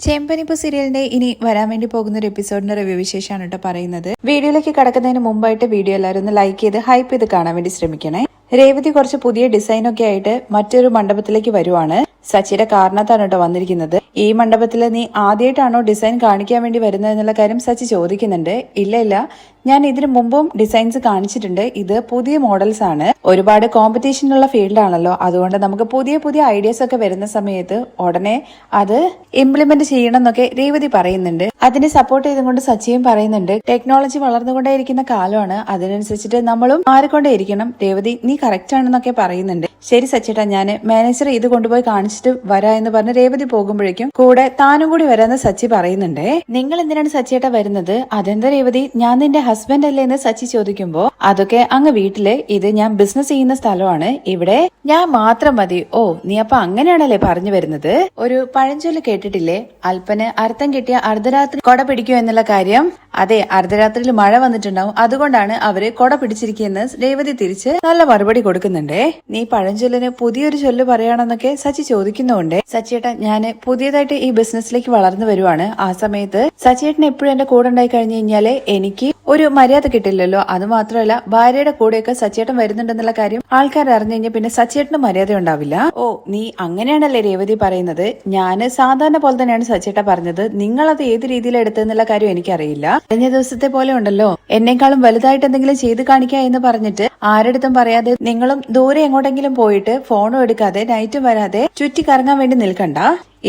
ചെമ്പനിപ്പൂ സീരിയലിന്റെ ഇനി വരാൻ വേണ്ടി പോകുന്ന ഒരു എപ്പിസോഡിന്റെ റിവ്യൂ വിശേഷമാണ് കേട്ടോ പറയുന്നത്. വീഡിയോയിലേക്ക് കടക്കുന്നതിന് മുമ്പായിട്ട് വീഡിയോ എല്ലാവരും ഒന്ന് ലൈക്ക് ചെയ്ത് ഹൈപ്പ് ചെയ്ത് കാണാൻ വേണ്ടി ശ്രമിക്കണേ. രേവതി കുറച്ച് പുതിയ ഡിസൈനൊക്കെ ആയിട്ട് മറ്റൊരു മണ്ഡപത്തിലേക്ക് വരുവാണ്. സച്ചിയുടെ കാരണത്താണ് കേട്ടോ വന്നിരിക്കുന്നത്. ഈ മണ്ഡപത്തിൽ നീ ആദ്യമായിട്ടാണോ ഡിസൈൻ കാണിക്കാൻ വേണ്ടി വരുന്നത് എന്നുള്ള കാര്യം സച്ചി ചോദിക്കുന്നുണ്ട്. ഇല്ല, ഞാൻ ഇതിനു മുമ്പും ഡിസൈൻസ് കാണിച്ചിട്ടുണ്ട്. ഇത് പുതിയ മോഡൽസ് ആണ്. ഒരുപാട് കോമ്പറ്റീഷനുള്ള ഫീൽഡാണല്ലോ. അതുകൊണ്ട് നമുക്ക് പുതിയ പുതിയ ഐഡിയാസ് ഒക്കെ വരുന്ന സമയത്ത് ഉടനെ അത് ഇംപ്ലിമെന്റ് ചെയ്യണം എന്നൊക്കെ രേവതി പറയുന്നുണ്ട്. അതിനെ സപ്പോർട്ട് ചെയ്തുകൊണ്ട് സച്ചിയും പറയുന്നുണ്ട്. ടെക്നോളജി വളർന്നുകൊണ്ടേയിരിക്കുന്ന കാലമാണ്, അതിനനുസരിച്ചിട്ട് നമ്മളും മാറിക്കൊണ്ടേയിരിക്കണം. രേവതി നീ കറക്റ്റ് ആണെന്നൊക്കെ പറയുന്നുണ്ട്. ശരി സച്ചിട്ടാ, ഞാൻ മാനേജർ ഇത് കൊണ്ടുപോയി കാണിച്ചിട്ട് വരാ എന്ന് പറഞ്ഞ് രേവതി പോകുമ്പോഴേക്കും കൂടെ താനും കൂടി വരാന്ന് സച്ചി പറയുന്നുണ്ട്. നിങ്ങൾ എന്തിനാണ് സച്ചിയേട്ടാ വരുന്നത്? അതെന്താ രേവതി, ഞാൻ നിന്റെ ഹസ്ബൻഡ് അല്ലേ എന്ന് സച്ചി ചോദിക്കുമ്പോ അതൊക്കെ അങ്ങ് വീട്ടില്, ഇത് ഞാൻ ബിസിനസ് ചെയ്യുന്ന സ്ഥലമാണ്, ഇവിടെ ഞാൻ മാത്രം മതി. ഓ നീ അപ്പൊ അങ്ങനെയാണല്ലേ പറഞ്ഞു വരുന്നത്. ഒരു പഴഞ്ചൊല്ല് കേട്ടിട്ടില്ലേ, അല്പന് അർത്ഥം കിട്ടിയ അർദ്ധരാത്രി കൊട പിടിക്കൂ എന്നുള്ള കാര്യം? അതെ, അർദ്ധരാത്രിയിൽ മഴ വന്നിട്ടുണ്ടാവും, അതുകൊണ്ടാണ് അവര് കൊട പിടിച്ചിരിക്കുന്ന രേവതി തിരിച്ച് നല്ല മറുപടി കൊടുക്കുന്നുണ്ടേ. നീ പഴഞ്ചൊല്ലിന് പുതിയൊരു ചൊല്ല് പറയാണെന്നൊക്കെ സച്ചി ചോദിക്കുന്നുണ്ട്. സച്ചിയേട്ടൻ ഞാൻ പുതിയതായിട്ട് ഈ ബിസിനസ്സിലേക്ക് വളർന്നു വരുവാണ്. ആ സമയത്ത് സച്ചിയേട്ടൻ എപ്പോഴും എന്റെ കൂടെ ഉണ്ടായി കഴിഞ്ഞു കഴിഞ്ഞാല് എനിക്ക് ഒരു മര്യാദ കിട്ടില്ലല്ലോ. അത് മാത്രമല്ല ഭാര്യയുടെ കൂടെയൊക്കെ സച്ചിയേട്ടൻ വരുന്നുണ്ടെന്നുള്ള കാര്യം ആൾക്കാർ അറിഞ്ഞു കഴിഞ്ഞാൽ പിന്നെ സച്ചിയേട്ടന് മര്യാദ ഉണ്ടാവില്ല. ഓ നീ അങ്ങനെയാണല്ലേ രേവതി പറയുന്നത്? ഞാന് സാധാരണ പോലെ തന്നെയാണ് സച്ചിയേട്ട പറഞ്ഞത്. നിങ്ങളത് ഏത് രീതിയിൽ എടുത്തെന്നുള്ള കാര്യം എനിക്കറിയില്ല. കഴിഞ്ഞ ദിവസത്തെ പോലെ ഉണ്ടല്ലോ, എന്നെക്കാളും വലുതായിട്ട് എന്തെങ്കിലും ചെയ്ത് കാണിക്കുക എന്ന് പറഞ്ഞിട്ട് ആരടുത്തും പറയാതെ നിങ്ങളും ദൂരെ എങ്ങോട്ടെങ്കിലും പോയിട്ട് ഫോണും എടുക്കാതെ നൈറ്റും വരാതെ ചുറ്റി കറങ്ങാൻ വേണ്ടി നിൽക്കണ്ട.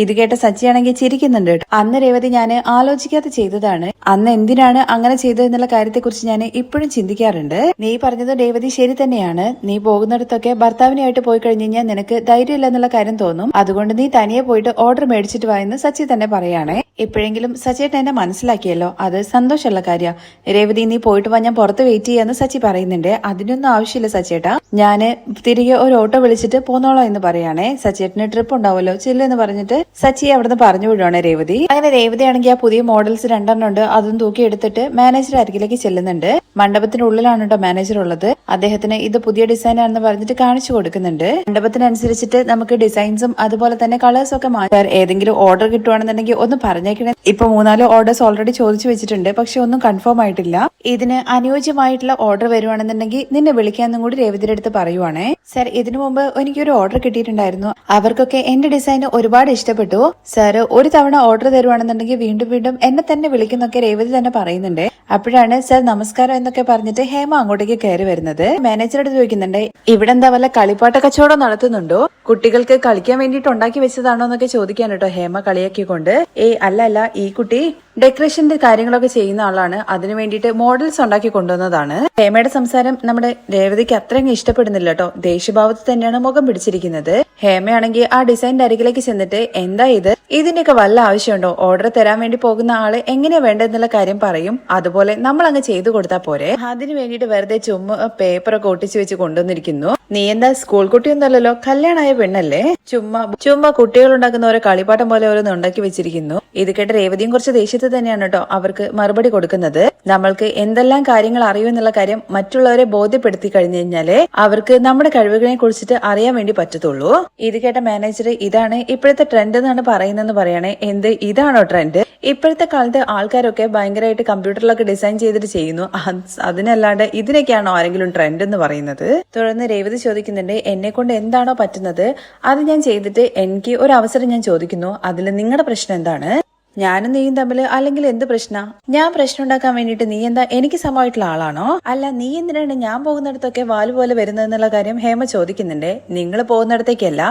ഇത് കേട്ട സച്ചിയാണെങ്കിൽ ചിരിക്കുന്നുണ്ട്. അന്ന് രേവതി ഞാൻ ആലോചിക്കാതെ ചെയ്തതാണ്. അന്ന് എന്തിനാണ് അങ്ങനെ ചെയ്തതെന്നുള്ള കാര്യത്തെക്കുറിച്ച് ഞാൻ ഇപ്പോഴും ചിന്തിക്കാറുണ്ട്. നീ പറഞ്ഞത് രേവതി ശരി തന്നെയാണ്. നീ പോകുന്നിടത്തൊക്കെ ഭർത്താവിനായിട്ട് പോയി കഴിഞ്ഞു കഴിഞ്ഞാൽ നിനക്ക് ധൈര്യമില്ല എന്നുള്ള കാര്യം തോന്നും. അതുകൊണ്ട് നീ തനിയെ പോയിട്ട് ഓർഡർ മേടിച്ചിട്ട് വായെന്ന് സച്ചി തന്നെ പറയാണ്. ഇപ്പോഴെങ്കിലും സച്ചിയേട്ടൻ എന്നെ മനസ്സിലാക്കിയല്ലോ, അത് സന്തോഷമുള്ള കാര്യം. രേവതി നീ പോയിട്ട് വാ, ഞാൻ പുറത്ത് വെയിറ്റ് ചെയ്യാന്ന് സച്ചി പറയുന്നുണ്ട്. അതിനൊന്നും ആവശ്യമില്ല സച്ചിയേട്ടാ, ഞാന് തിരികെ ഒരു ഓട്ടോ വിളിച്ചിട്ട് പോന്നോളാം എന്ന് പറയാണേ. സച്ചിയേട്ടന് ട്രിപ്പ് ഉണ്ടാവുമല്ലോ, ചെല്ലെന്ന് പറഞ്ഞിട്ട് സച്ചി അവിടുന്ന് പറഞ്ഞു വിടുവാണ് രേവതി. അങ്ങനെ രേവതി ആണെങ്കിൽ ആ പുതിയ മോഡൽസ് 2 ഉണ്ട്, അതും തൂക്കി എടുത്തിട്ട് മാനേജർ അരികിലേക്ക് ചെല്ലുന്നുണ്ട്. മണ്ഡപത്തിന്റെ ഉള്ളിലാണ് കേട്ടോ മാനേജർ ഉള്ളത്. അദ്ദേഹത്തിന് ഇത് പുതിയ ഡിസൈൻ ആണെന്ന് പറഞ്ഞിട്ട് കാണിച്ചു കൊടുക്കുന്നുണ്ട്. മണ്ഡപത്തിനനുസരിച്ചിട്ട് നമുക്ക് ഡിസൈൻസും അതുപോലെ തന്നെ കളേഴ്സും ഒക്കെ മാറ്റാൻ ഏതെങ്കിലും ഓർഡർ കിട്ടുവാണെന്നുണ്ടെങ്കിൽ ഒന്ന് പറഞ്ഞേക്കണേ. ഇപ്പൊ 3-4 ഓർഡേഴ്സ് ഓൾറെഡി ചോദിച്ചു വെച്ചിട്ടുണ്ട്, പക്ഷെ ഒന്നും കൺഫേം ആയിട്ടില്ല. ഇതിന് അനുയോജ്യമായിട്ടുള്ള ഓർഡർ വരുവാണെന്നുണ്ടെങ്കിൽ നിന്നെ വിളിക്കാന്നും കൂടി രേവതിയുടെ അടുത്ത് പറയുവാണേ. സർ, ഇതിനു മുമ്പ് എനിക്കൊരു ഓർഡർ കിട്ടിയിട്ടുണ്ടായിരുന്നു. അവർക്കൊക്കെ എന്റെ ഡിസൈൻ ഒരുപാട് ഇഷ്ടപ്പെട്ടു. സർ, ഒരു തവണ ഓർഡർ തരുവാണെന്നുണ്ടെങ്കിൽ വീണ്ടും വീണ്ടും എന്നെ തന്നെ വിളിക്കുന്നൊക്കെ രേവതി തന്നെ പറയുന്നുണ്ട്. അപ്പോഴാണ് സർ നമസ്കാരം എന്നൊക്കെ പറഞ്ഞിട്ട് ഹേമ അങ്ങോട്ടേക്ക് കയറി വരുന്നത്. മാനേജറോട് ചോദിക്കുന്നുണ്ട്, ഇവിടെ എന്താ വല്ല കളിപ്പാട്ട കച്ചവടം നടത്തുന്നുണ്ടോ? കുട്ടികൾക്ക് കളിക്കാൻ വേണ്ടിയിട്ട് ഉണ്ടാക്കി വെച്ചതാണോ എന്നൊക്കെ ചോദിക്കാൻ കേട്ടോ ഹേമ കളിയാക്കിക്കൊണ്ട്. അല്ല, ഈ കുട്ടി ഡെക്കറേഷന്റെ കാര്യങ്ങളൊക്കെ ചെയ്യുന്ന ആളാണ്, അതിനു വേണ്ടിയിട്ട് മോഡൽസ് ഉണ്ടാക്കി കൊണ്ടുവന്നതാണ്. ഹേമയുടെ സംസാരം നമ്മുടെ രേവതിക്ക് അത്രയും ഇഷ്ടപ്പെടുന്നില്ല കേട്ടോ. ദേഷ്യഭാവത്തിൽ തന്നെയാണ് മുഖം പിടിച്ചിരിക്കുന്നത്. ഹേമയാണെങ്കിൽ ആ ഡിസൈനിന്റെ അരികിലേക്ക് ചെന്നിട്ട്, എന്താ ഇത്, ഇതിന്റെയൊക്കെ വല്ല ആവശ്യമുണ്ടോ? ഓർഡർ തരാൻ വേണ്ടി പോകുന്ന ആള് എങ്ങനെയാ വേണ്ടതെന്നുള്ള കാര്യം പറയും, അതുപോലെ നമ്മൾ അങ്ങ് ചെയ്തു കൊടുത്താൽ പോരെ. അതിനു വേണ്ടിയിട്ട് വെറുതെ ചുമ്മാ പേപ്പറൊക്കെ ഒട്ടിച്ചു വെച്ച് കൊണ്ടുവന്നിരിക്കുന്നു. നീ എന്താ സ്കൂൾ കുട്ടിയൊന്നല്ലല്ലോ, കല്യാണമായ പെണ്ണല്ലേ? ചുമ്മാ കുട്ടികൾ ഉണ്ടാക്കുന്ന ഓരോ കളിപ്പാട്ടം പോലെ ഓരോന്ന് ഉണ്ടാക്കി വെച്ചിരിക്കുന്നു. ഇത് കേട്ട് രേവതിയും കുറച്ച് ദേഷ്യത്തിൽ തന്നെയാണ് കേട്ടോ അവർക്ക് മറുപടി കൊടുക്കുന്നത്. നമ്മൾക്ക് എന്തെല്ലാം കാര്യങ്ങൾ അറിയുമെന്നുള്ള കാര്യം മറ്റുള്ളവരെ ബോധ്യപ്പെടുത്തി കഴിഞ്ഞു കഴിഞ്ഞാലേ അവർക്ക് നമ്മുടെ കഴിവുകളെ കുറിച്ചിട്ട് അറിയാൻ വേണ്ടി പറ്റത്തുള്ളൂ. ഇത് കേട്ട മാനേജർ, ഇതാണ് ഇപ്പോഴത്തെ ട്രെൻഡ് എന്നാണ് പറയുന്നതെന്ന് പറയണേ. എന്ത്, ഇതാണോ ട്രെൻഡ്? ഇപ്പോഴത്തെ കാലത്ത് ആൾക്കാരൊക്കെ ഭയങ്കരമായിട്ട് കമ്പ്യൂട്ടറിലൊക്കെ ഡിസൈൻ ചെയ്തിട്ട് ചെയ്യുന്നു, അതിനല്ലാണ്ട് ഇതിനൊക്കെയാണോ ആരെങ്കിലും ട്രെൻഡ് എന്ന് പറയുന്നത്? തുടർന്ന് രേവതി ചോദിക്കുന്നുണ്ട്, എന്നെ കൊണ്ട് എന്താണോ പറ്റുന്നത് അത് ഞാൻ ചെയ്തിട്ട് എനിക്ക് ഒരു അവസരം ഞാൻ ചോദിക്കുന്നു, അതിൽ നിങ്ങളുടെ പ്രശ്നം എന്താണ്? ഞാനും നീയും തമ്മിൽ അല്ലെങ്കിൽ എന്ത് പ്രശ്ന? ഞാൻ പ്രശ്നം ഉണ്ടാക്കാൻ വേണ്ടിട്ട് നീ എന്താ എനിക്ക് സമമായിട്ടുള്ള ആളാണോ? അല്ല, നീ എന്തിനാണ് ഞാൻ പോകുന്നിടത്തൊക്കെ വാല് പോലെ വരുന്നതെന്നുള്ള കാര്യം ഹേമ ചോദിക്കുന്നുണ്ട്. നിങ്ങൾ പോകുന്നിടത്തേക്കല്ല,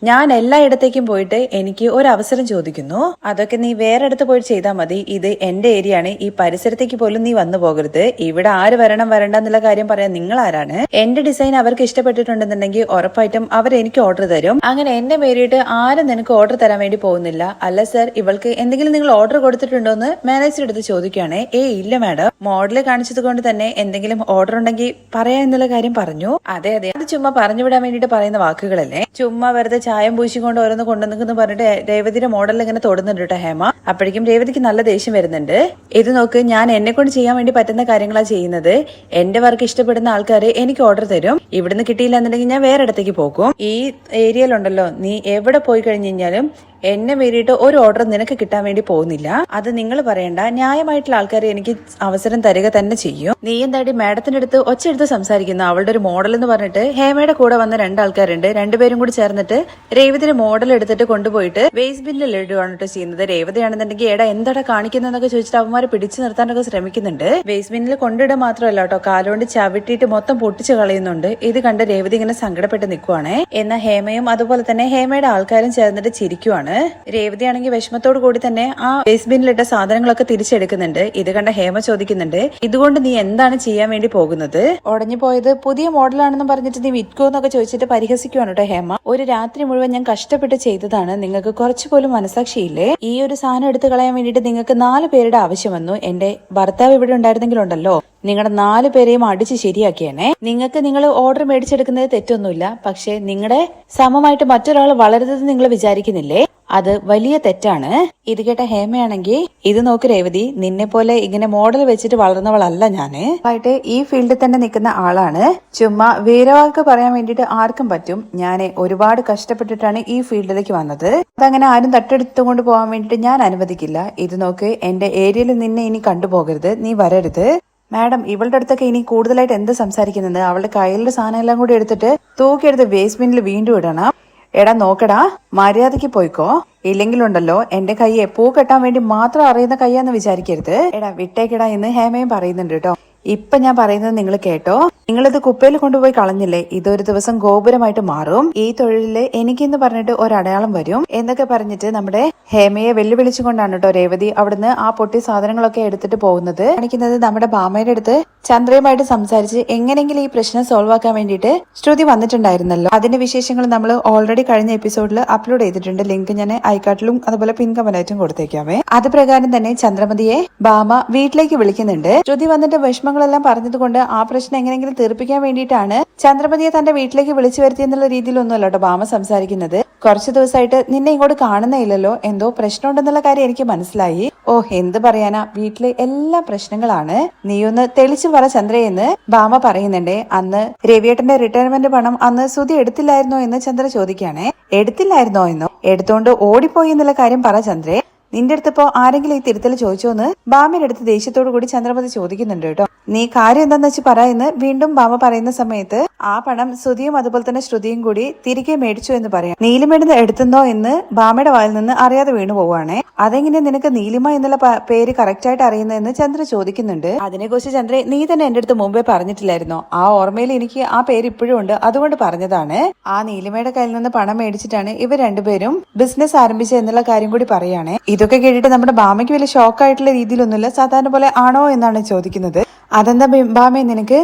ഞാൻ എല്ലായിടത്തേക്കും പോയിട്ട് എനിക്ക് ഒരു അവസരം ചോദിക്കുന്നു. അതൊക്കെ നീ വേറെ അടുത്ത് പോയിട്ട് ചെയ്താൽ മതി. ഇത് എന്റെ ഏരിയ ആണ്, ഈ പരിസരത്തേക്ക് പോലും നീ വന്നു പോകരുത്. ഇവിടെ ആര് വരണ്ട എന്നുള്ള കാര്യം പറയാൻ നിങ്ങൾ ആരാണ്? എന്റെ ഡിസൈൻ അവർക്ക് ഇഷ്ടപ്പെട്ടിട്ടുണ്ടെന്നുണ്ടെങ്കിൽ ഉറപ്പായിട്ടും അവർ എനിക്ക് ഓർഡർ തരും. അങ്ങനെ എന്നെ മേരിയിട്ട് ആരും നിനക്ക് ഓർഡർ തരാൻ വേണ്ടി പോകുന്നില്ല. അല്ല സർ, ഇവൾക്ക് എന്തെങ്കിലും നിങ്ങൾ ഓർഡർ കൊടുത്തിട്ടുണ്ടോന്ന് മാനേജർ എടുത്ത് ചോദിക്കുകയാണെ. ഇല്ല മാഡം, മോഡല് കാണിച്ചത് കൊണ്ട് തന്നെ എന്തെങ്കിലും ഓർഡർ ഉണ്ടെങ്കിൽ പറയാ എന്നുള്ള കാര്യം പറഞ്ഞു. അതെ, അത് ചുമ്മാ പറഞ്ഞു വിടാൻ വേണ്ടിട്ട് പറയുന്ന വാക്കുകളല്ലേ. ചുമ്മാ വെറുതെ ചായം പൂശിക്കൊണ്ട് ഓരോന്ന് കൊണ്ടുവന്നിന്ന് പറഞ്ഞിട്ട് രേവതിയുടെ മോഡൽ ഇങ്ങനെ തൊടുന്നുണ്ട് കേട്ടോ ഹേമ. അപ്പോഴേക്കും രേവതിക്ക് നല്ല ദേഷ്യം വരുന്നുണ്ട്. ഇത് നോക്ക്, ഞാൻ എന്നെ കൊണ്ട് ചെയ്യാൻ വേണ്ടി പറ്റുന്ന കാര്യങ്ങളാണ് ചെയ്യുന്നത്. എന്റെ വർക്ക് ഇഷ്ടപ്പെടുന്ന ആൾക്കാര് എനിക്ക് ഓർഡർ തരും. ഇവിടുന്ന് കിട്ടിയില്ല എന്നുണ്ടെങ്കിൽ ഞാൻ വേറെ ഇടത്തേക്ക് പോകും. ഈ ഏരിയയിലുണ്ടല്ലോ, നീ എവിടെ പോയി കഴിഞ്ഞു കഴിഞ്ഞാലും എന്നെ മീറിയിട്ട് ഒരു ഓർഡർ നിനക്ക് കിട്ടാൻ വേണ്ടി പോകുന്നില്ല. അത് നിങ്ങൾ പറയണ്ട, ന്യായമായിട്ടുള്ള ആൾക്കാരെ എനിക്ക് അവസരം തരിക തന്നെ ചെയ്യും. നീ എന്താടി മാഡത്തിന്റെ അടുത്ത് ഒച്ചെടുത്ത് സംസാരിക്കുന്നു? അവളുടെ ഒരു മോഡൽ എന്ന് പറഞ്ഞിട്ട് ഹേമയുടെ കൂടെ വന്ന രണ്ടാൾക്കാരുണ്ട്. രണ്ടുപേരും കൂടി ചേർന്നിട്ട് രേവതിന്റെ മോഡൽ എടുത്തിട്ട് കൊണ്ടുപോയിട്ട് വേസ്റ്റ് ബിന്നിൽ ഇടുകയാണ് ചെയ്യുന്നത്. രേവതിയാണെന്നുണ്ടെങ്കിൽ എടാ എന്താടാ കാണിക്കുന്നതെന്നൊക്കെ ചോദിച്ചിട്ട് അവന്മാരെ പിടിച്ചു നിർത്താനൊക്കെ ശ്രമിക്കുന്നുണ്ട്. വേസ്റ്റ് ബിന്നിൽ കൊണ്ടിടുക മാത്രമല്ല കേട്ടോ, കാലുകൊണ്ട് ചവിട്ടിയിട്ട് മൊത്തം പൊട്ടിച്ചു കളയുന്നുണ്ട്. ഇത് കണ്ട് രേവതി ഇങ്ങനെ സങ്കടപ്പെട്ട് നിൽക്കുവാണ്. എന്നാൽ ഹേമയും അതുപോലെ തന്നെ ഹേമയുടെ ആൾക്കാരും ചേർന്നിട്ട് ചിരിക്കുവാണ്. രേവതിയാണെങ്കിൽ വിഷമത്തോടു കൂടി തന്നെ ആ വേസ്റ്റ് ബിന്നിലിട്ട സാധനങ്ങളൊക്കെ തിരിച്ചെടുക്കുന്നുണ്ട്. ഇത് കണ്ട ഹേമ ചോദിക്കുന്നുണ്ട്, ഇതുകൊണ്ട് നീ എന്താണ് ചെയ്യാൻ വേണ്ടി പോകുന്നത്? ഉടഞ്ഞു പോയത് പുതിയ മോഡലാണെന്ന് പറഞ്ഞിട്ട് നീ വിൽക്കോ എന്നൊക്കെ ചോദിച്ചിട്ട് പരിഹസിക്കുവാണ് കേട്ടോ ഹേമ. ഒരു രാത്രി മുഴുവൻ ഞാൻ കഷ്ടപ്പെട്ട് ചെയ്തതാണ്, നിങ്ങൾക്ക് കുറച്ചു പോലും മനസാക്ഷിയില്ലേ? ഈ ഒരു സാധനം എടുത്തു കളയാൻ വേണ്ടിട്ട് നിങ്ങൾക്ക് 4 പേരുടെ ആവശ്യം വന്നു. എന്റെ ഭർത്താവ് ഇവിടെ ഉണ്ടായിരുന്നെങ്കിലുണ്ടല്ലോ നിങ്ങളുടെ 4 പേരെയും അടിച്ച് ശരിയാക്കിയേനെ. നിങ്ങൾക്ക് നിങ്ങൾ ഓർഡർ മേടിച്ചെടുക്കുന്നത് തെറ്റൊന്നുമില്ല, പക്ഷെ നിങ്ങളുടെ സമമായിട്ട് മറ്റൊരാൾ വളരുന്നത് നിങ്ങൾ വിചാരിക്കുന്നില്ലേ? അത് വലിയ തെറ്റാണ്. ഇത് കേട്ട ഹേമയാണെങ്കിൽ, ഇത് നോക്ക് രേവതി, നിന്നെ പോലെ ഇങ്ങനെ മോഡൽ വെച്ചിട്ട് വളർന്നവളല്ല ഞാന്. ആയിട്ട് ഈ ഫീൽഡിൽ തന്നെ നിൽക്കുന്ന ആളാണ്. ചുമ്മാ വീരവാക്ക് പറയാൻ വേണ്ടിട്ട് ആർക്കും പറ്റും. ഞാൻ ഒരുപാട് കഷ്ടപ്പെട്ടിട്ടാണ് ഈ ഫീൽഡിലേക്ക് വന്നത്. അതങ്ങനെ ആരും തട്ടെടുത്തുകൊണ്ട് പോകാൻ വേണ്ടിട്ട് ഞാൻ അനുവദിക്കില്ല. ഇത് നോക്ക്, എന്റെ ഏരിയയിൽ നിന്നെ ഇനി കണ്ടുപോകരുത്, നീ വരരുത്. മാഡം, ഇവളുടെ അടുത്തൊക്കെ ഇനി കൂടുതലായിട്ട് എന്ത് സംസാരിക്കുന്നത്? അവളുടെ കയ്യിലുള്ള സാധനം എല്ലാം കൂടി എടുത്തിട്ട് തൂക്കിയെടുത്ത് വേസ്റ്റ് ബിന്നിൽ വീണ്ടും ഇടണം. എടാ നോക്കടാ, മര്യാദയ്ക്ക് പോയിക്കോ, ഇല്ലെങ്കിലുണ്ടല്ലോ എന്റെ കയ്യെ പൂ കെട്ടാൻ വേണ്ടി മാത്രം അറിയുന്ന കയ്യാന്ന് വിചാരിക്കരുത്. എടാ വിട്ടേക്കെടാ എന്ന് ഹേമയും പറയുന്നുണ്ട് കേട്ടോ. ഇപ്പൊ ഞാൻ പറയുന്നത് നിങ്ങൾ കേട്ടോ. നിങ്ങളിത് കുപ്പയിൽ കൊണ്ടുപോയി കളഞ്ഞില്ലേ, ഇതൊരു ദിവസം ഗോപുരമായിട്ട് മാറും. ഈ തൊഴിലില് എനിക്കെന്ന് പറഞ്ഞിട്ട് ഒരടയാളം വരും എന്നൊക്കെ പറഞ്ഞിട്ട് നമ്മുടെ ഹേമയെ വെല്ലുവിളിച്ചുകൊണ്ടാണ് കേട്ടോ രേവതി അവിടുന്ന് ആ പൊട്ടി സാധനങ്ങളൊക്കെ എടുത്തിട്ട് പോകുന്നത്. കാണിക്കുന്നത് നമ്മുടെ ഭാമയുടെ അടുത്ത് ചന്ദ്രയുമായിട്ട് സംസാരിച്ച് എങ്ങനെയെങ്കിലും ഈ പ്രശ്നം സോൾവ് ആക്കാൻ വേണ്ടിയിട്ട് ശ്രുതി വന്നിട്ടുണ്ടായിരുന്നല്ലോ. അതിന്റെ വിശേഷങ്ങൾ നമ്മൾ ഓൾറെഡി കഴിഞ്ഞ എപ്പിസോഡിൽ അപ്ലോഡ് ചെയ്തിട്ടുണ്ട്. ലിങ്ക് ഞാൻ ഐക്കാർട്ടിലും അതുപോലെ പിൻ കമന്റായിട്ടും കൊടുത്തേക്കാവേ. അത് പ്രകാരം തന്നെ ചന്ദ്രമതിയെ ഭാമ വീട്ടിലേക്ക് വിളിക്കുന്നുണ്ട്. ശ്രുതി വന്നിട്ട് വിഷമങ്ങളെല്ലാം പറഞ്ഞതുകൊണ്ട് ആ പ്രശ്നം എങ്ങനെയെങ്കിലും തീർപ്പിക്കാൻ വേണ്ടിയിട്ടാണ് ചന്ദ്രമതിയെ തന്റെ വീട്ടിലേക്ക് വിളിച്ചു വരുത്തിയെന്നുള്ള രീതിയിലൊന്നുമല്ല കേട്ടോ ഭാമ സംസാരിക്കുന്നത്. കുറച്ചു ദിവസമായിട്ട് നിന്നെ ഇങ്ങോട്ട് കാണുന്നേ ഇല്ലല്ലോ, എന്തോ പ്രശ്നമുണ്ടെന്നുള്ള കാര്യം എനിക്ക് മനസ്സിലായി. ഓ എന്ത് പറയാനാ, വീട്ടിലെ എല്ലാ പ്രശ്നങ്ങളാണ്, നീയൊന്ന് തെളിച്ചു പറ ചന്ദ്രയെന്ന് ഭാമ പറയുന്നുണ്ട്. അന്ന് രവിയേട്ടന്റെ റിട്ടയർമെന്റ് പണം അന്ന് സുധി എടുത്തില്ലായിരുന്നോ എന്ന് ചന്ദ്ര ചോദിക്കുകയാണേ. എടുത്തില്ലായിരുന്നോ എന്നോ, എടുത്തോണ്ട് ഓടിപ്പോയി എന്നുള്ള കാര്യം പറ ചന്ദ്രേ. നിന്റെ അടുത്തിപ്പോ ആരെങ്കിലും ഈ തിരുത്തൽ ചോദിച്ചോന്ന് ഭാമയുടെ അടുത്ത് ദേഷ്യത്തോടു കൂടി ചന്ദ്രമതി ചോദിക്കുന്നുണ്ട് കേട്ടോ. നീ കാര്യം എന്താന്ന് വെച്ച് പറയുന്ന വീണ്ടും ഭാമ പറയുന്ന സമയത്ത് ആ പണം സുധിയും അതുപോലെ തന്നെ ശ്രുതിയും കൂടി തിരികെ മേടിച്ചു എന്ന് പറയാം. നീലിമേടുന്ന് എടുത്തുന്നോ എന്ന് ഭാമയുടെ വായിൽ നിന്ന് അറിയാതെ വീണു പോവാണേ. അതെങ്ങനെ നിനക്ക് നീലിമ എന്നുള്ള പേര് കറക്റ്റ് ആയിട്ട് അറിയുന്നതെന്ന് ചന്ദ്ര ചോദിക്കുന്നുണ്ട്. അതിനെക്കുറിച്ച് ചന്ദ്ര നീ തന്നെ എന്റെ അടുത്ത് മുമ്പേ പറഞ്ഞിട്ടില്ലായിരുന്നോ? ആ ഓർമ്മയിൽ എനിക്ക് ആ പേര് ഇപ്പോഴും ഉണ്ട്, അതുകൊണ്ട് പറഞ്ഞതാണ്. ആ നീലിമയുടെ കയ്യിൽ നിന്ന് പണം മേടിച്ചിട്ടാണ് ഇവർ രണ്ടുപേരും ബിസിനസ് ആരംഭിച്ചത് എന്നുള്ള കാര്യം കൂടി പറയുകയാണെ. ഇതൊക്കെ കേട്ടിട്ട് നമ്മുടെ ഭാമയ്ക്ക് വലിയ ഷോക്കായിട്ടുള്ള രീതിയിലൊന്നുമില്ല. സാധാരണ പോലെ ആണോ എന്നാണ് ചോദിക്കുന്നത്. അതെന്താ ഭാമേ നിനക്ക്,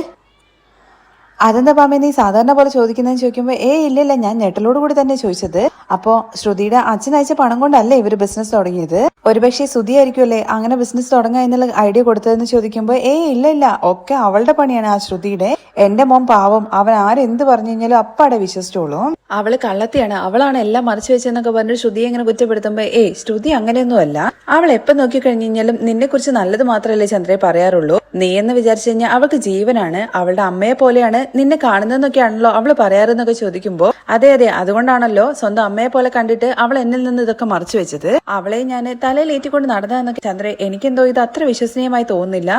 അതെന്താ ഭാമേ നീ സാധാരണ പോലെ ചോദിക്കുന്നതെന്ന് ചോദിക്കുമ്പോ ഇല്ലില്ല, ഞാൻ ഞെട്ടലോട് കൂടി തന്നെ ചോദിച്ചത്. അപ്പോ ശ്രുതിയുടെ അച്ഛൻ അയച്ച പണം കൊണ്ടല്ലേ ഇവര് ബിസിനസ് തുടങ്ങിയത്? ഒരുപക്ഷെ ശ്രുതി ആയിരിക്കുമല്ലേ അങ്ങനെ ബിസിനസ് തുടങ്ങാ എന്നുള്ള ഐഡിയ കൊടുത്തതെന്ന് ചോദിക്കുമ്പോ ഇല്ല, ഒക്കെ അവളുടെ പണിയാണ് ആ ശ്രുതിയുടെ. എന്റെ മോൻ പാവം, അവൻ ആരെന്ത് പറഞ്ഞു കഴിഞ്ഞാലും അപ്പാടെ വിശ്വസിച്ചോളൂ. അവള് കള്ളത്തിയാണ്, അവളാണ് എല്ലാം മറിച്ചു വെച്ചെന്നൊക്കെ പറഞ്ഞിട്ട് ശ്രുതിയെ ഇങ്ങനെ കുറ്റപ്പെടുത്തുമ്പോ ശ്രുതി അങ്ങനെയൊന്നും അല്ല. അവൾ എപ്പം നോക്കി കഴിഞ്ഞു കഴിഞ്ഞാലും നിന്നെ കുറിച്ച് നല്ലത് മാത്രമല്ലേ ചന്ദ്രയെ പറയാറുള്ളൂ. നീ എന്ന് വിചാരിച്ചു കഴിഞ്ഞാൽ അവൾക്ക് ജീവനാണ്, അവളുടെ അമ്മയെ പോലെയാണ് നിന്നെ കാണുന്നതെന്നൊക്കെയാണല്ലോ അവള് പറയാറെന്നൊക്കെ ചോദിക്കുമ്പോ അതെ അതുകൊണ്ടാണല്ലോ സ്വന്തം അമ്മയെ പോലെ കണ്ടിട്ട് അവൾ എന്നിൽ നിന്ന് ഇതൊക്കെ മറച്ചു വെച്ചത്. അവളെ ഞാൻ തലയിലേറ്റിക്കൊണ്ട് നടന്നതെന്നൊക്കെ ചന്ദ്രയെ എനിക്കെന്തോ ഇത് അത്ര വിശ്വസനീയമായി തോന്നുന്നില്ല.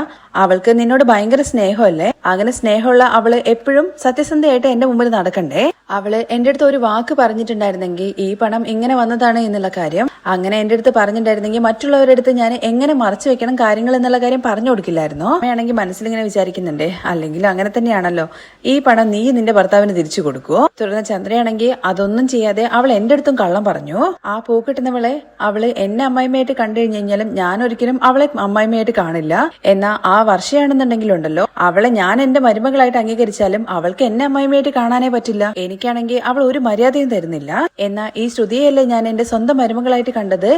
അവൾക്ക് നിന്നോട് ഭയങ്കര സ്നേഹമല്ലേ? അങ്ങനെ സ്നേഹമുള്ള അവള് എപ്പോഴും സത്യസന്ധയായിട്ട് എന്റെ മുമ്പിൽ നടക്കണ്ടേ? അവള് എന്റെ അടുത്ത് ഒരു വാക്ക് പറഞ്ഞിട്ടുണ്ടായിരുന്നെങ്കിൽ ഈ പണം ഇങ്ങനെ വന്നതാണ് എന്നുള്ള കാര്യം, അങ്ങനെ എന്റെ അടുത്ത് പറഞ്ഞിട്ടുണ്ടായിരുന്നെങ്കിൽ മറ്റുള്ളവരുടെ അടുത്ത് ഞാൻ എങ്ങനെ മറച്ചു വെക്കണം കാര്യങ്ങൾ എന്നുള്ള കാര്യം പറഞ്ഞു കൊടുക്കില്ലായിരുന്നോ? അമ്മയാണെങ്കിൽ മനസ്സിലിങ്ങനെ വിചാരിക്കുന്നുണ്ടേ, അല്ലെങ്കിൽ അങ്ങനെ തന്നെയാണല്ലോ, ഈ പണം നീ നിന്റെ ഭർത്താവിന് തിരിച്ചു കൊടുക്കുവോ? തുടർന്ന് ചന്ദ്രയാണെങ്കിൽ അതൊന്നും ചെയ്യാതെ അവൾ എന്റെ അടുത്തും കള്ളം പറഞ്ഞു. ആ പൂക്കിട്ടുന്നവളെ അവള് എന്നെ അമ്മായിമ്മയായിട്ട് കണ്ടു കഴിഞ്ഞു കഴിഞ്ഞാലും ഞാൻ ഒരിക്കലും അവളെ അമ്മായിമ്മയായിട്ട് കാണില്ല. എന്നാ ആ വർഷയാണെന്നുണ്ടെങ്കിലുണ്ടല്ലോ, അവളെ ഞാൻ എന്റെ മരുമകളായിട്ട് അംഗീകരിച്ചാലും അവൾക്ക് എന്നെ അമ്മായിമ്മയായിട്ട് കാണാനേ പറ്റില്ല. എനിക്കാണെങ്കിൽ അവൾ ഒരു മര്യാദയും തരുന്നില്ല. എന്നാ ഈ ശ്രുതിയല്ലേ ഞാൻ എന്റെ സ്വന്തം മരുമകളായിട്ട് കണ്ടത്,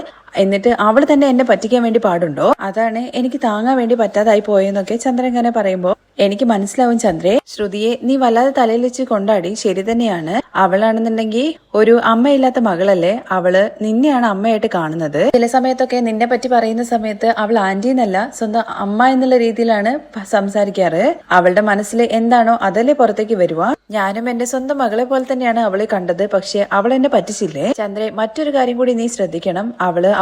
എന്നിട്ട് അവൾ തന്നെ എന്നെ പറ്റിക്കാൻ വേണ്ടി പാടുണ്ടോ? അതാണ് എനിക്ക് താങ്ങാൻ വേണ്ടി പറ്റാതായി പോയെന്നൊക്കെ ചന്ദ്രൻ ഇങ്ങനെ പറയുമ്പോ എനിക്ക് മനസ്സിലാവും ചന്ദ്രേ, ശ്രുതിയെ നീ വല്ലാതെ തലയിൽ വെച്ച് കൊണ്ടാടി, ശരി തന്നെയാണ്. അവളാണെന്നുണ്ടെങ്കിൽ ഒരു അമ്മയില്ലാത്ത മകളല്ലേ, അവള് നിന്നെയാണ് അമ്മയായിട്ട് കാണുന്നത്. ചില സമയത്തൊക്കെ നിന്നെ പറ്റി പറയുന്ന സമയത്ത് അവൾ ആന്റി എന്നല്ല സ്വന്തം അമ്മ എന്നുള്ള രീതിയിലാണ് സംസാരിക്കാറ്. അവളുടെ മനസ്സിൽ എന്താണോ അതല്ലേ പുറത്തേക്ക് വരുക. ഞാനും എന്റെ സ്വന്തം മകളെ പോലെ തന്നെയാണ് അവളെ കണ്ടത്. പക്ഷെ അവൾ എന്നെ പറ്റിച്ചില്ലേ ചന്ദ്രെ. മറ്റൊരു കാര്യം കൂടി നീ ശ്രദ്ധിക്കണം.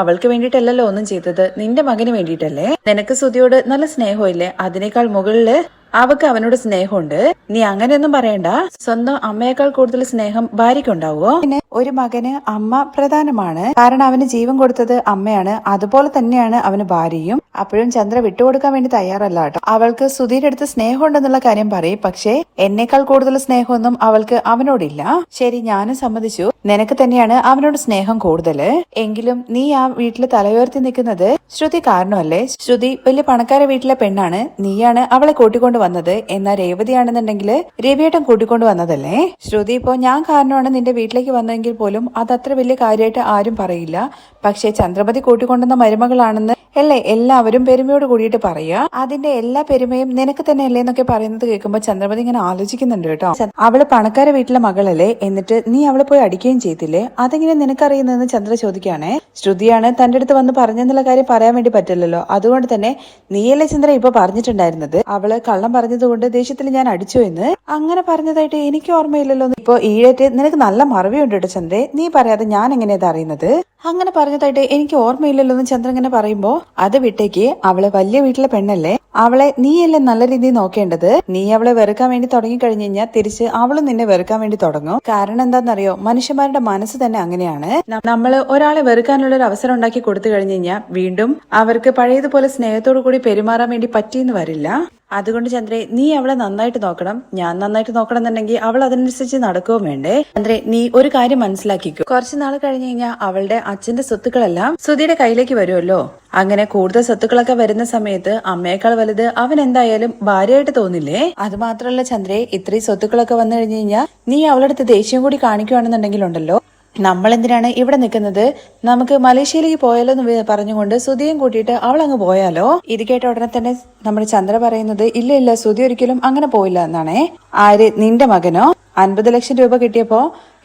അവൾക്ക് വേണ്ടിയിട്ടല്ലല്ലോ ഒന്നും ചെയ്തത്, നിന്റെ മകന് വേണ്ടിയിട്ടല്ലേ. നിനക്ക് സുധിയോട് നല്ല സ്നേഹമില്ലേ, അതിനേക്കാൾ മുകളില് അവക്ക് അവനോട് സ്നേഹമുണ്ട്. നീ അങ്ങനെയൊന്നും പറയണ്ട. സ്വന്തം അമ്മയേക്കാൾ കൂടുതൽ സ്നേഹം ഭാര്യയ്ക്കുണ്ടാവോ? പിന്നെ ഒരു മകന് അമ്മ പ്രധാനമാണ്. കാരണം അവന് ജീവൻ കൊടുത്തത് അമ്മയാണ്. അതുപോലെ തന്നെയാണ് അവന് ഭാര്യയും. അപ്പോഴും ചന്ദ്ര വിട്ടുകൊടുക്കാൻ വേണ്ടി തയ്യാറല്ല കേട്ടോ. അവൾക്ക് സുധീരുടെ അടുത്ത് സ്നേഹം ഉണ്ടെന്നുള്ള കാര്യം പറയും. പക്ഷെ എന്നേക്കാൾ കൂടുതൽ സ്നേഹമൊന്നും അവൾക്ക് അവനോടില്ല. ശരി, ഞാനും സമ്മതിച്ചു, നിനക്ക് തന്നെയാണ് അവനോട് സ്നേഹം കൂടുതല്. എങ്കിലും നീ ആ വീട്ടില് തലയുയർത്തി നിൽക്കുന്നത് ശ്രുതി കാരണമല്ലേ. ശ്രുതി വലിയ പണക്കാര വീട്ടിലെ പെണ്ണാണ്. നീയാണ് അവളെ കൂട്ടിക്കൊണ്ട് വന്നത്. എന്നാൽ രേവതിയാണെന്നുണ്ടെങ്കിൽ രവിയേട്ടൻ കൂട്ടിക്കൊണ്ട് വന്നതല്ലേ. ശ്രുതി ഇപ്പോ ഞാൻ കാരണമാണ് നിന്റെ വീട്ടിലേക്ക് വന്നതെങ്കിൽ പോലും അതത്ര വലിയ കാര്യമായിട്ട് ആരും പറയില്ല. പക്ഷെ ചന്ദ്രമതി കൂട്ടിക്കൊണ്ടുവന്ന മരുമകളാണെന്ന് അല്ലേ എല്ലാവരും പെരുമയോട് കൂടിയിട്ട് പറയുക. അതിന്റെ എല്ലാ പെരുമയും നിനക്ക് തന്നെ അല്ലേ എന്നൊക്കെ പറയുന്നത് കേൾക്കുമ്പോൾ ചന്ദ്രമതി ഇങ്ങനെ ആലോചിക്കുന്നുണ്ട് കേട്ടോ. അവള് പണക്കാര വീട്ടിലെ മകളല്ലേ, എന്നിട്ട് നീ അവളെ പോയി അടിക്കുകയും ചെയ്തില്ലേ, അതെങ്ങനെ നിനക്കറിയുന്നതെന്ന് ചന്ദ്ര ചോദിക്കുകയാണേ. ശ്രുതിയാണ് തന്റെ അടുത്ത് വന്ന് പറഞ്ഞെന്നുള്ള കാര്യം പറയാൻ വേണ്ടി പറ്റില്ലല്ലോ. അതുകൊണ്ട് തന്നെ നീയല്ലേ ചന്ദ്ര ഇപ്പൊ പറഞ്ഞിട്ടുണ്ടായിരുന്നത് അവള് കള്ളം പറഞ്ഞതുകൊണ്ട് ദേഷ്യത്തിൽ ഞാൻ അടിച്ചു എന്ന്. അങ്ങനെ പറഞ്ഞതായിട്ട് എനിക്ക് ഓർമ്മയില്ലല്ലോ. ഇപ്പൊ ഈഴേറ്റ് നിനക്ക് നല്ല മറവിയുണ്ട് കേട്ടോ ചന്ദ്രേ. നീ പറയാതെ ഞാൻ എങ്ങനെയാ അറിയുന്നത്? അങ്ങനെ പറഞ്ഞതായിട്ട് എനിക്ക് ഓർമ്മയില്ലല്ലോ എന്ന് ചന്ദ്രൻ ഇങ്ങനെ പറയുമ്പോ അത് വിട്ടേക്ക്. അവള് വലിയ വീട്ടിലെ പെണ്ണല്ലേ, അവളെ നീയല്ലേ നല്ല രീതിയിൽ നോക്കേണ്ടത്. നീ അവളെ വെറുക്കാൻ വേണ്ടി തുടങ്ങി കഴിഞ്ഞു കഴിഞ്ഞാൽ തിരിച്ച് അവളും നിന്നെ വെറുക്കാൻ വേണ്ടി തുടങ്ങും. കാരണം എന്താണെന്നറിയോ, മനുഷ്യന്മാരുടെ മനസ്സ് തന്നെ അങ്ങനെയാണ്. നമ്മള് ഒരാളെ വെറുക്കാനുള്ള ഒരു അവസരം ഉണ്ടാക്കി കൊടുത്തു കഴിഞ്ഞു കഴിഞ്ഞാൽ വീണ്ടും അവർക്ക് പഴയതുപോലെ സ്നേഹത്തോടു കൂടി പെരുമാറാൻ വേണ്ടി പറ്റിയെന്ന് വരില്ല. അതുകൊണ്ട് ചന്ദ്രേ, നീ അവളെ നന്നായിട്ട് നോക്കണം. ഞാൻ നന്നായിട്ട് നോക്കണം എന്നുണ്ടെങ്കിൽ അവൾ അതിനനുസരിച്ച് നടക്കുകയും വേണ്ടേ. ചന്ദ്രേ, നീ ഒരു കാര്യം മനസ്സിലാക്കിക്കോ. കുറച്ചു നാൾ കഴിഞ്ഞു കഴിഞ്ഞാൽ അവളുടെ അച്ഛന്റെ സ്വത്തുക്കളെല്ലാം സുധിയുടെ കയ്യിലേക്ക് വരുമല്ലോ. അങ്ങനെ കൂടുതൽ സ്വത്തുക്കളൊക്കെ വരുന്ന സമയത്ത് അമ്മയേക്കാൾ വലുത് അവൻ എന്തായാലും ഭാര്യയായിട്ട് തോന്നില്ലേ. അത് മാത്രമല്ല ചന്ദ്രേ, ഇത്രയും സ്വത്തുക്കളൊക്കെ വന്നു കഴിഞ്ഞു കഴിഞ്ഞാൽ നീ അവളുടെ അടുത്ത് ദേഷ്യം കൂടി കാണിക്കുകയാണെന്നുണ്ടെങ്കിലുണ്ടല്ലോ, നമ്മൾ എന്തിനാണ് ഇവിടെ നിൽക്കുന്നത്, നമുക്ക് മലേഷ്യയിലേക്ക് പോയാലോ എന്ന് പറഞ്ഞുകൊണ്ട് സുധിയും കൂട്ടിയിട്ട് അവൾ അങ്ങ് പോയാലോ. ഇത് കേട്ട ഉടനെ തന്നെ നമ്മുടെ ചന്ദ്ര പറയുന്നത് ഇല്ല ഇല്ല, സുധി ഒരിക്കലും അങ്ങനെ പോയില്ല എന്നാണേ. ആര്, നിന്റെ മകനോ? 50 ലക്ഷം രൂപ കിട്ടിയപ്പോ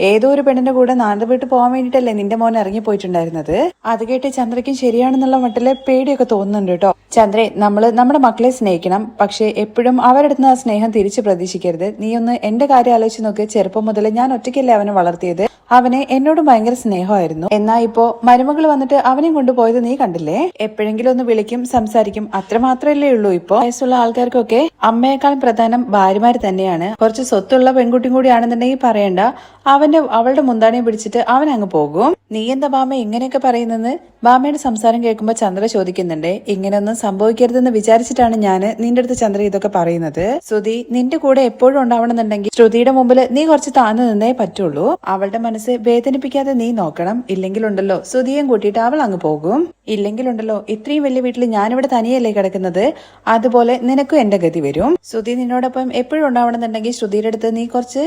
ഏതോ ഒരു പെണ്ണിന്റെ കൂടെ നാട് വിട്ട് പോകാൻ വേണ്ടിട്ടല്ലേ നിന്റെ മോൻ ഇറങ്ങി പോയിട്ടുണ്ടായിരുന്നത്. അത് കേട്ട് ചന്ദ്രയ്ക്കും ശരിയാണെന്നുള്ള മട്ടിലെ പേടിയൊക്കെ തോന്നുന്നുണ്ട് കേട്ടോ. ചന്ദ്രേ, നമ്മള് നമ്മുടെ മക്കളെ സ്നേഹിക്കണം. പക്ഷെ എപ്പോഴും അവരുടെ അടുത്ത് ആ സ്നേഹം തിരിച്ചു പ്രതീക്ഷിക്കരുത്. നീ ഒന്ന് എന്റെ കാര്യം ആലോചിച്ച് നോക്ക്. ചെറുപ്പം മുതൽ ഞാൻ ഒറ്റയ്ക്കല്ലേ അവനെ വളർത്തിയത്. അവന് എന്നോട് ഭയങ്കര സ്നേഹമായിരുന്നു. എന്നാ ഇപ്പോ മരുമകൾ വന്നിട്ട് അവനെയും കൊണ്ടുപോയത് നീ കണ്ടില്ലേ. എപ്പോഴെങ്കിലും ഒന്ന് വിളിക്കും, സംസാരിക്കും, അത്ര മാത്രമല്ലേ ഉള്ളൂ. ഇപ്പൊ വയസ്സുള്ള ആൾക്കാർക്കൊക്കെ അമ്മയെക്കാളും പ്രധാനം ഭാര്യമാര് തന്നെയാണ്. കുറച്ച് സ്വത്തുള്ള പെൺകുട്ടിയും കൂടിയാണെന്നുണ്ടെങ്കിൽ പറയണ്ട, അവളുടെ മുന്താണിയെ പിടിച്ചിട്ട് അവൻ അങ്ങ് പോകും. നീ എന്താ ബാമ ഇങ്ങനെയൊക്കെ പറയുന്നെന്ന് ബാമയുടെ സംസാരം കേൾക്കുമ്പോ ചന്ദ്ര ചോദിക്കുന്നുണ്ട്. ഇങ്ങനെയൊന്നും സംഭവിക്കരുതെന്ന് വിചാരിച്ചിട്ടാണ് ഞാൻ നിന്റെ അടുത്ത് ചന്ദ്ര ഇതൊക്കെ പറയുന്നത്. ശ്രുതി നിന്റെ കൂടെ എപ്പോഴും ഉണ്ടാവണമെന്നുണ്ടെങ്കിൽ ശ്രുതിയുടെ മുമ്പിൽ നീ കുറച്ച് താഴ്ന്നു നിന്നേ പറ്റുള്ളൂ. അവളുടെ മനസ്സ് വേദനിപ്പിക്കാതെ നീ നോക്കണം. ഇല്ലെങ്കിലുണ്ടല്ലോ ശ്രുതിയും കൂട്ടിയിട്ട് അവൾ അങ്ങ് പോകും. ഇല്ലെങ്കിലുണ്ടല്ലോ ഇത്രയും വലിയ വീട്ടിൽ ഞാനിവിടെ തനിയല്ലേ കിടക്കുന്നത്, അതുപോലെ നിനക്കും എന്റെ ഗതി വരും. ശ്രുതി നിന്നോടൊപ്പം എപ്പോഴും ഉണ്ടാവണമെന്നുണ്ടെങ്കിൽ ശ്രുതിയുടെ അടുത്ത് നീ കുറച്ച്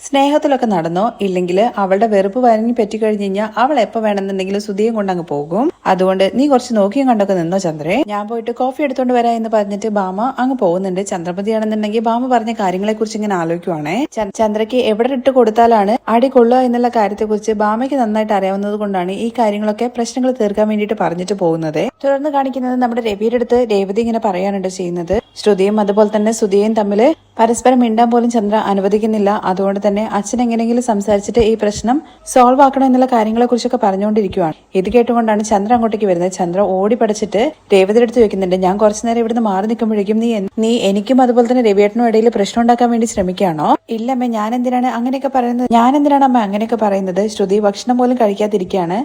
സ്നേഹത്തിലൊക്കെ നടന്നോ. ഇല്ലെങ്കിൽ അവളുടെ വെറുപ്പ് വരഞ്ഞു പറ്റിക്കഴിഞ്ഞു കഴിഞ്ഞാൽ അവൾ എപ്പോ വേണമെന്നുണ്ടെങ്കിലും സുധിയും കൊണ്ടങ്ങ് പോകും. അതുകൊണ്ട് നീ കുറച്ച് നോക്കിയും കണ്ടൊക്കെ നിന്നോ ചന്ദ്രേ. ഞാൻ പോയിട്ട് കോഫി എടുത്തോണ്ട് വരാ എന്ന് പറഞ്ഞിട്ട് ബാമ അങ്ങ് പോകുന്നുണ്ട്. ചന്ദ്രമതിയാണെന്നുണ്ടെങ്കിൽ ബാമ പറഞ്ഞ കാര്യങ്ങളെ കുറിച്ച് ഇങ്ങനെ ആലോചിക്കുവാണേ. ചന്ദ്രയ്ക്ക് എവിടെ ഇട്ട് കൊടുത്താലാണ് അടി കൊള്ളുക എന്നുള്ള കാര്യത്തെ കുറിച്ച് ബാമയ്ക്ക് നന്നായിട്ട് അറിയാവുന്നത് കൊണ്ടാണ് ഈ കാര്യങ്ങളൊക്കെ പ്രശ്നങ്ങൾ തീർക്കാൻ വേണ്ടിയിട്ട് പറഞ്ഞിട്ട് പോകുന്നത്. തുടർന്ന് കാണിക്കുന്നത് നമ്മുടെ രവിയുടെ അടുത്ത് രേവതി ഇങ്ങനെ പറയാനുണ്ട് ചെയ്യുന്നത്. ശ്രുതിയും അതുപോലെ തന്നെ സുധിയും തമ്മിൽ പരസ്പരം മിണ്ടാൻ പോലും ചന്ദ്ര അനുവദിക്കുന്നില്ല. അതുകൊണ്ട് തന്നെ അച്ഛൻ എങ്ങനെയെങ്കിലും സംസാരിച്ചിട്ട് ഈ പ്രശ്നം സോൾവ് ആക്കണം എന്നുള്ള കാര്യങ്ങളെ കുറിച്ചൊക്കെ പറഞ്ഞുകൊണ്ടിരിക്കുകയാണ്. ഇത് കേട്ടുകൊണ്ടാണ് ചന്ദ്ര അങ്ങോട്ടേക്ക് വരുന്നത്. ചന്ദ്ര ഓടി പഠിച്ചിട്ട് രേവതിയുടെ അടുത്ത് ചോദിക്കുന്നുണ്ട്, ഞാൻ കുറച്ചു നേരം ഇവിടുന്ന് മാറി നിൽക്കുമ്പോഴേക്കും നീ എനിക്കും അതുപോലെ തന്നെ രവിയേട്ടനും ഇടയിൽ പ്രശ്നം ഉണ്ടാക്കാൻ വേണ്ടി ശ്രമിക്കുകയാണോ? ഇല്ലമ്മ, ഞാൻ എന്തിനാണ് അങ്ങനെയൊക്കെ പറയുന്നത്? ശ്രുതി ഭക്ഷണം പോലും കഴിക്കാതിരിക്കുകയാണ്.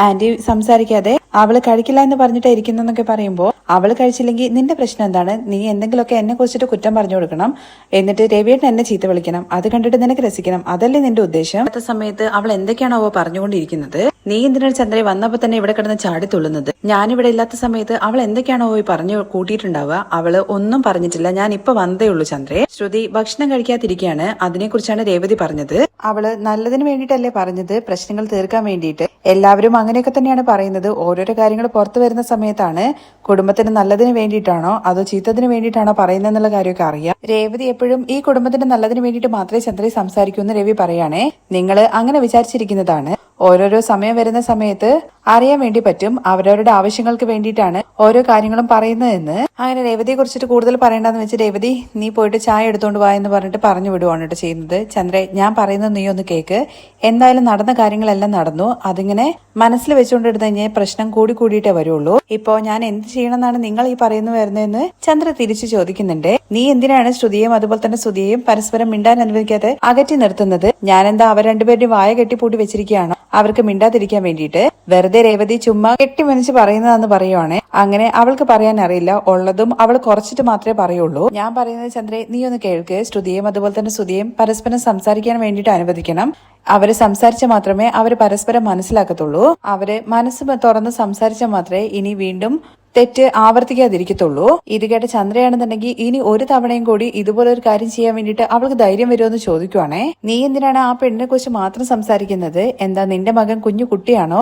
ആന്റി സംസാരിക്കാതെ അവള് കഴിക്കില്ല എന്ന് പറഞ്ഞിട്ട് ഇരിക്കുന്നൊക്കെ പറയുമ്പോ അവള് കഴിച്ചില്ലെങ്കിൽ നിന്റെ പ്രശ്നം എന്താണ്? നീ എന്തെങ്കിലുമൊക്കെ എന്നെ കുറിച്ചിട്ട് കുറ്റം പറഞ്ഞു കൊടുക്കണം, എന്നിട്ട് രവിയേട്ടൻ എന്നെ ചീത്ത വിളിക്കണം, അത് കണ്ടിട്ട് നിനക്ക് രസിക്കണം, അതല്ലേ നിന്റെ ഉദ്ദേശം? അടുത്ത സമയത്ത് അവൾ എന്തൊക്കെയാണോ പറഞ്ഞുകൊണ്ടിരിക്കുന്നത്. നീ എന്തിനാണ് ചന്ദ്രയെ വന്നപ്പോ തന്നെ ഇവിടെ കിടന്ന് ചാടി തുള്ളുന്നത്? ഞാനിവിടെ ഇല്ലാത്ത സമയത്ത് അവൾ എന്തൊക്കെയാണോ പറഞ്ഞു കൂട്ടിയിട്ടുണ്ടാവുക. അവള് ഒന്നും പറഞ്ഞിട്ടില്ല, ഞാൻ ഇപ്പൊ വന്നതേ ഉള്ളൂ ചന്ദ്രയെ. ശ്രുതി ഭക്ഷണം കഴിക്കാതിരിക്കുകയാണ്. അതിനെക്കുറിച്ചാണ് രേവതി പറഞ്ഞത്. അവള് നല്ലതിന് വേണ്ടിയിട്ടല്ലേ പറഞ്ഞത്, പ്രശ്നങ്ങൾ തീർക്കാൻ വേണ്ടിയിട്ട്. എല്ലാവരും അങ്ങനെയൊക്കെ തന്നെയാണ് പറയുന്നത്. ഓരോരോ കാര്യങ്ങൾ പുറത്തു വരുന്ന സമയത്താണ് കുടുംബത്തിന് നല്ലതിന് വേണ്ടിയിട്ടാണോ അതോ ചീത്തതിന് വേണ്ടിയിട്ടാണോ പറയുന്നതെന്നുള്ള കാര്യമൊക്കെ അറിയാം. രേവതി എപ്പോഴും ഈ കുടുംബത്തിന്റെ നല്ലതിന് വേണ്ടിയിട്ട് മാത്രമേ ചന്ദ്രയെ സംസാരിക്കൂ എന്ന് രവി പറയാണേ. നിങ്ങൾ അങ്ങനെ വിചാരിച്ചിരിക്കുന്നതാണ്. ഓരോരോ സമയം വരുന്ന സമയത്ത് അറിയാൻ വേണ്ടി പറ്റും അവരവരുടെ ആവശ്യങ്ങൾക്ക് വേണ്ടിയിട്ടാണ് ഓരോ കാര്യങ്ങളും പറയുന്നതെന്ന്. അങ്ങനെ രേവതിയെ കുറിച്ചിട്ട് കൂടുതൽ പറയണ്ടെന്ന് വെച്ച് രേവതി നീ പോയിട്ട് ചായ എടുത്തോണ്ട് വാ എന്ന് പറഞ്ഞിട്ട് പറഞ്ഞു വിടുവാണ് കേട്ടോ ചെയ്യുന്നത്. ചന്ദ്രേ, ഞാൻ പറയുന്നത് നീ ഒന്ന് കേക്ക്. എന്തായാലും നടന്ന കാര്യങ്ങളെല്ലാം നടന്നു. അതിങ്ങനെ മനസ്സിൽ വെച്ചുകൊണ്ടിരുന്ന് കഴിഞ്ഞാൽ പ്രശ്നം കൂടിയിട്ടേ വരുള്ളൂ. ഇപ്പോ ഞാൻ എന്ത് ചെയ്യണമെന്നാണ് നിങ്ങൾ ഈ പറയുന്നു വരുന്നതെന്ന് ചന്ദ്ര തിരിച്ചു ചോദിക്കുന്നുണ്ട്. നീ എന്തിനാണ് ശ്രുതിയെയും അതുപോലെ തന്നെ ശ്രുതിയെയും പരസ്പരം മിണ്ടാൻ അനുവദിക്കാതെ അകറ്റി നിർത്തുന്നത്? ഞാനെന്താ അവർ രണ്ടുപേരുടെയും വായ കെട്ടിപ്പൂട്ടി വെച്ചിരിക്കുകയാണോ അവർക്ക് മിണ്ടാതിരിക്കാൻ വേണ്ടിയിട്ട്? വെറുതെ രേവതി ചുമ്മാ കെട്ടിമനിച്ച് പറയുന്നതാന്ന് പറയുവാണ്. അങ്ങനെ അവൾക്ക് പറയാൻ അറിയില്ല, ഉള്ളതും അവൾ കുറച്ചിട്ട് മാത്രമേ പറയുള്ളൂ. ഞാൻ പറയുന്നത് ചന്ദ്രേ, നീ ഒന്ന് കേൾക്ക്. ശ്രുതിയും അതുപോലെ തന്നെ ശ്രുതിയും പരസ്പരം സംസാരിക്കാൻ വേണ്ടിയിട്ട് അനുവദിക്കണം. അവര് സംസാരിച്ച മാത്രമേ അവര് പരസ്പരം മനസ്സിലാക്കത്തുള്ളൂ. അവര് മനസ്സ് തുറന്ന് സംസാരിച്ചാൽ മാത്രമേ ഇനി വീണ്ടും തെറ്റ് ആവർത്തിക്കാതിരിക്കത്തുള്ളൂ. ഇത് കേട്ട ചന്ദ്രയാണെന്നുണ്ടെങ്കിൽ ഇനി ഒരു തവണയും കൂടി ഇതുപോലെ ഒരു കാര്യം ചെയ്യാൻ വേണ്ടിയിട്ട് അവൾക്ക് ധൈര്യം വരുമെന്ന് ചോദിക്കുവാണേ. നീ എന്തിനാണ് ആ പെണ്ണിനെ കുറിച്ച് മാത്രം സംസാരിക്കുന്നത്? എന്താ നിന്റെ മകൻ കുഞ്ഞു കുട്ടിയാണോ?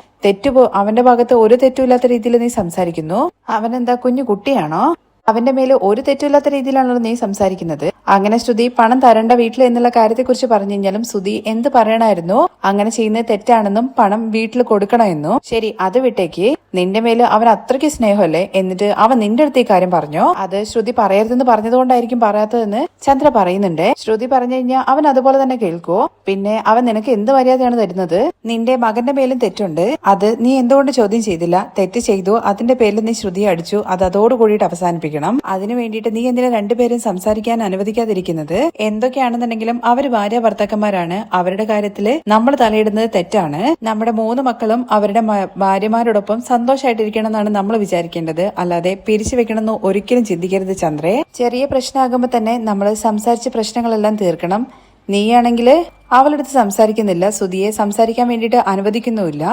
അവന്റെ ഭാഗത്ത് ഒരു തെറ്റുമില്ലാത്ത രീതിയിൽ നീ സംസാരിക്കുന്നു. അവനെന്താ കുഞ്ഞു കുട്ടിയാണോ? അവന്റെ മേല് ഒരു തെറ്റില്ലാത്ത രീതിയിലാണല്ലോ നീ സംസാരിക്കുന്നത്. അങ്ങനെ ശ്രുതി പണം തരേണ്ട വീട്ടിൽ എന്നുള്ള കാര്യത്തെക്കുറിച്ച് പറഞ്ഞു കഴിഞ്ഞാലും ശ്രുതി എന്ത് പറയണമായിരുന്നു? അങ്ങനെ ചെയ്യുന്നത് തെറ്റാണെന്നും പണം വീട്ടിൽ കൊടുക്കണമെന്നും. ശരി, അത് വിട്ടേക്ക്. നിന്റെ മേല് അവൻ അത്രയ്ക്ക് സ്നേഹമല്ലേ, എന്നിട്ട് അവൻ നിന്റെ അടുത്ത് ഈ കാര്യം പറഞ്ഞോ? അത് ശ്രുതി പറയരുതെന്ന് പറഞ്ഞതുകൊണ്ടായിരിക്കും പറയാത്തതെന്ന് ചന്ദ്ര പറയുന്നുണ്ട്. ശ്രുതി പറഞ്ഞു കഴിഞ്ഞാൽ അവൻ അതുപോലെ തന്നെ കേൾക്കുവോ? പിന്നെ അവൻ നിനക്ക് എന്ത് മര്യാദയാണ് തരുന്നത്? നിന്റെ മകന്റെ മേലും തെറ്റുണ്ട്, അത് നീ എന്തുകൊണ്ട് ചോദ്യം ചെയ്തില്ല? തെറ്റ് ചെയ്തു, അതിന്റെ പേരിൽ നീ ശ്രുതിയെ അടിച്ചു, അത് അതോടുകൂടിയിട്ട് അവസാനിപ്പിക്കണം. അതിനു വേണ്ടിയിട്ട് നീ എന്തിനാ രണ്ടുപേരും സംസാരിക്കാൻ അനുവദിക്കാതിരിക്കുന്നത്? എന്തൊക്കെയാണെന്നുണ്ടെങ്കിലും അവര് ഭാര്യ ഭർത്താക്കന്മാരാണ്. അവരുടെ കാര്യത്തില് നമ്മൾ തലയിടുന്നത് തെറ്റാണ്. നമ്മുടെ 3 മക്കളും അവരുടെ ഭാര്യമാരോടൊപ്പം സന്തോഷമായിട്ടിരിക്കണം എന്നാണ് നമ്മൾ വിചാരിക്കേണ്ടത്, അല്ലാതെ പിരിച്ചു വെക്കണമെന്ന് ഒരിക്കലും ചിന്തിക്കരുത് ചന്ദ്രേ. ചെറിയ പ്രശ്നമാകുമ്പോ തന്നെ നമ്മൾ സംസാരിച്ച് പ്രശ്നങ്ങളെല്ലാം തീർക്കണം. നീയാണെങ്കില് അവളടുത്ത് സംസാരിക്കുന്നില്ല, ശ്രുതിയെ സംസാരിക്കാൻ വേണ്ടിയിട്ട് അനുവദിക്കുന്നുമില്ല.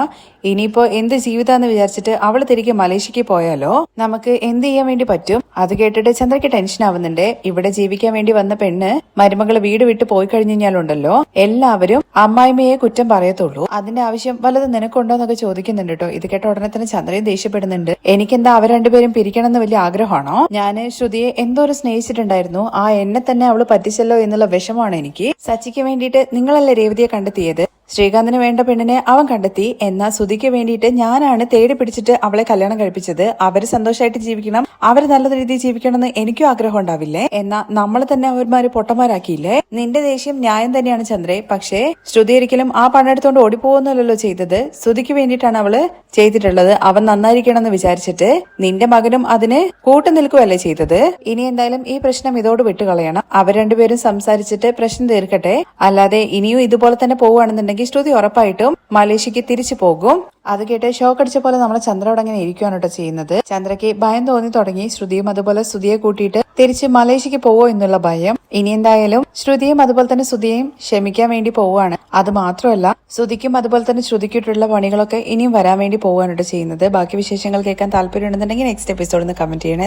ഇനിയിപ്പോ എന്ത് ജീവിതാന്ന് വിചാരിച്ചിട്ട് അവൾ തിരികെ മലേഷ്യക്ക് പോയാലോ? നമുക്ക് എന്ത് ചെയ്യാൻ വേണ്ടി പറ്റും? അത് കേട്ടിട്ട് ചന്ദ്രയ്ക്ക് ടെൻഷൻ ആവുന്നുണ്ട്. ഇവിടെ ജീവിക്കാൻ വേണ്ടി വന്ന പെണ്ണ് മരുമകള് വീട് വിട്ട് പോയി കഴിഞ്ഞു കഴിഞ്ഞാലുണ്ടല്ലോ എല്ലാവരും അമ്മായിമ്മയെ കുറ്റം പറയത്തുള്ളൂ. അതിന്റെ ആവശ്യം വല്ലതും നിനക്കുണ്ടോന്നൊക്കെ ചോദിക്കുന്നുണ്ട് കേട്ടോ. ഇത് കേട്ട ഉടനെ തന്നെ ചന്ദ്രയും ദേഷ്യപ്പെടുന്നുണ്ട്. എനിക്കെന്താ അവർ രണ്ടുപേരും പിരിക്കണമെന്ന് വലിയ ആഗ്രഹമാണോ? ഞാന് ശ്രുതിയെ എന്തോരം സ്നേഹിച്ചിട്ടുണ്ടായിരുന്നു, ആ എന്നെ തന്നെ അവള് പറ്റിച്ചല്ലോ എന്നുള്ള വിഷമമാണ് എനിക്ക്. സച്ചിക്ക് വേണ്ടിയിട്ട് നിങ്ങളല്ലേ രേവതിയെ കണ്ടെത്തിയത്? ശ്രീകാന്തിന് വേണ്ട പെണ്ണിനെ അവൻ കണ്ടെത്തി. എന്നാൽ ശ്രുതിക്ക് വേണ്ടിയിട്ട് ഞാനാണ് തേടി പിടിച്ചിട്ട് അവളെ കല്യാണം കഴിപ്പിച്ചത്. അവര് സന്തോഷമായിട്ട് ജീവിക്കണം, അവര് നല്ല രീതിയിൽ ജീവിക്കണം എന്ന് എനിക്കും ആഗ്രഹം ഉണ്ടാവില്ലേ? എന്നാ നമ്മൾ തന്നെ അവന്മാര് പൊട്ടന്മാരാക്കിയില്ലേ? നിന്റെ ദേഷ്യം ന്യായം തന്നെയാണ് ചന്ദ്രേ. പക്ഷേ ശ്രുതി ഒരിക്കലും ആ പണെടുത്തോണ്ട് ഓടിപ്പോകുന്നല്ലോ ചെയ്തത്. ശ്രുതിക്ക് വേണ്ടിയിട്ടാണ് അവള് ചെയ്തിട്ടുള്ളത്. അവൻ നന്നായിരിക്കണം എന്ന് വിചാരിച്ചിട്ട് നിന്റെ മകനും അതിന് കൂട്ടു നിൽക്കുകയല്ലേ ചെയ്തത്. ഇനി എന്തായാലും ഈ പ്രശ്നം ഇതോട് വിട്ടുകളയണം. അവർ രണ്ടുപേരും സംസാരിച്ചിട്ട് പ്രശ്നം തീർക്കട്ടെ. അല്ലാതെ ഇനിയും ഇതുപോലെ തന്നെ പോവുകയാണെന്നുണ്ടെങ്കിൽ ശ്രുതി ഉറപ്പായിട്ടും മലേഷ്യക്ക് തിരിച്ചു പോകും. അത് കേട്ട് ഷോക്ക് അടിച്ച പോലെ നമ്മളെ ചന്ദ്രയോട് അങ്ങനെ ഇരിക്കുകയാണ് കേട്ടോ ചെയ്യുന്നത്. ചന്ദ്രയ്ക്ക് ഭയം തോന്നി തുടങ്ങി. ശ്രുതിയും അതുപോലെ ശ്രുതിയെ കൂട്ടിയിട്ട് തിരിച്ച് മലേഷ്യക്ക് പോവോ എന്നുള്ള ഭയം. ഇനി എന്തായാലും ശ്രുതിയും അതുപോലെ തന്നെ ശ്രുതിയെയും ക്ഷമിക്കാൻ വേണ്ടി പോവുകയാണ്. അത് മാത്രമല്ല ശ്രുതിക്കും അതുപോലെ തന്നെ ശ്രുതിക്കിട്ടുള്ള പണികളൊക്കെ ഇനിയും വരാൻ വേണ്ടി പോവുകയാണ് കേട്ടോ ചെയ്യുന്നത്. ബാക്കി വിശേഷങ്ങൾ കേൾക്കാൻ താല്പര്യം ഉണ്ടെന്നുണ്ടെങ്കിൽ നെക്സ്റ്റ് എപ്പിസോഡിൽ നിന്ന് കമന്റ് ചെയ്യണേ.